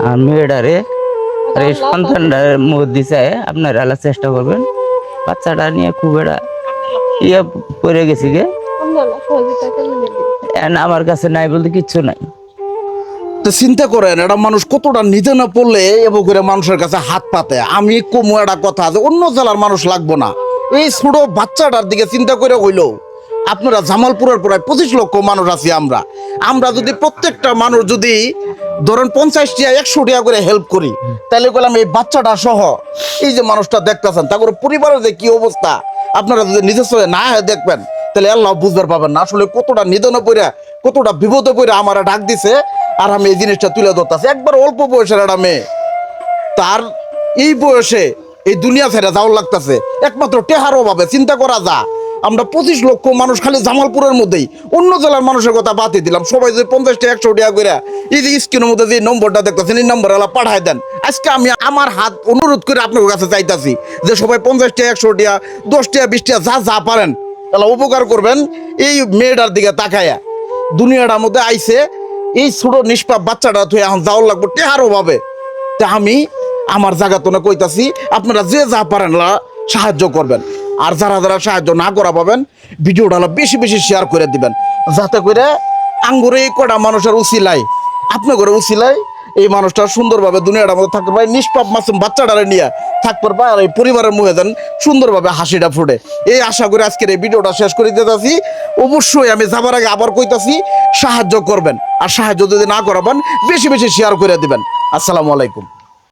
আর মেয়েটারে আর এই সন্তানটার মধ্যে চায় আপনারা আলাদা চেষ্টা করবেন। বাচ্চাটা নিয়ে খুব একটা ইয়ে পড়ে গেছি গে, আমার কাছে নাই বলতে কিচ্ছু নাই। তো চিন্তা করেন একটা মানুষ কতটা নিজে না পড়লে এবং করে মানুষের কাছে হাত পাতে। আমি কমু একটা কথা আছে, অন্য জেলার মানুষ লাগবো না, এই ছোট বাচ্চাটার দিকে চিন্তা করে হইলো। আপনারা জামালপুরের প্রায় 25 লক্ষ মানুষ আছি আমরা। আমরা যদি প্রত্যেকটা মানুষ যদি ধরেন 50 টাকা 100 টাকা করে হেল্প করি, তাহলে বললাম এই বাচ্চাটা সহ এই যে মানুষটা দেখতেছেন তারপর পরিবারের যে কি অবস্থা, আপনারা যদি নিজস্ব না দেখবেন তাহলে আল্লাহ বুঝবার পাবেন না আসলে কতটা নিধনে পড়ে কতটা বিপদে পড়ে আমার ডাক দিছে। আর আমি এই জিনিসটা তুলে ধরতেছি। একবার অল্প বয়সের একটা মেয়ে, তার এই বয়সে এই দুনিয়া ছেড়ে যাওয়ার লাগতেছে একমাত্র টেহার অভাবে। চিন্তা করা যা, আমরা 25 লক্ষ মানুষ খালি জামালপুরের মধ্যেই, অন্য জেলার মানুষের কথা বাদ দিলাম। সবাই যদি 50 টাকা 100 টাকা করে এই যে স্ক্রিনের মধ্যে যে নম্বরটা দেখতেছেন এই নম্বর এলা পাঠায় দেন। আজকে আমি আমার হাত অনুরোধ করে আপনার কাছে চাইতাছি যে সবাই 50 টাকা 100 টাকা 10 টাকা 20 টাকা যা যা পারেন এলা উপকার করবেন। এই মেয়েটার দিকে তাকায়া দুনিয়াটার মধ্যে আইছে এই ছোট নিষ্পাপ বাচ্চাটা তুই এখন যাওয়ার লাগবো টেহার অভাবে। তা আমি আমার জায়গা তো না কইতাছি আপনারা যে যা পারেন সাহায্য করবেন। আর যারা যারা সাহায্য না করা পাবেন ভিডিওটা বেশি বেশি শেয়ার করে দিবেন, যাতে করে আঙ্গুরে এই কটা মানুষের উচিলায় আপনি করে উচিলায় এই মানুষটা সুন্দরভাবে দুনিয়াটার মধ্যে থাকতে পারে, নিষ্পাপ মাসুম বাচ্চাটারে নিয়ে থাকতে পারে আর এই পরিবারের মুখে দেন সুন্দরভাবে হাসিটা ফুটে। এই আশা করে আজকের এই ভিডিওটা শেষ করে দিতেছি। অবশ্যই আমি যাবার আগে আবার কইতাছি সাহায্য করবেন, আর সাহায্য যদি না করাবেন বেশি বেশি শেয়ার করে দিবেন। আসসালামু আলাইকুম।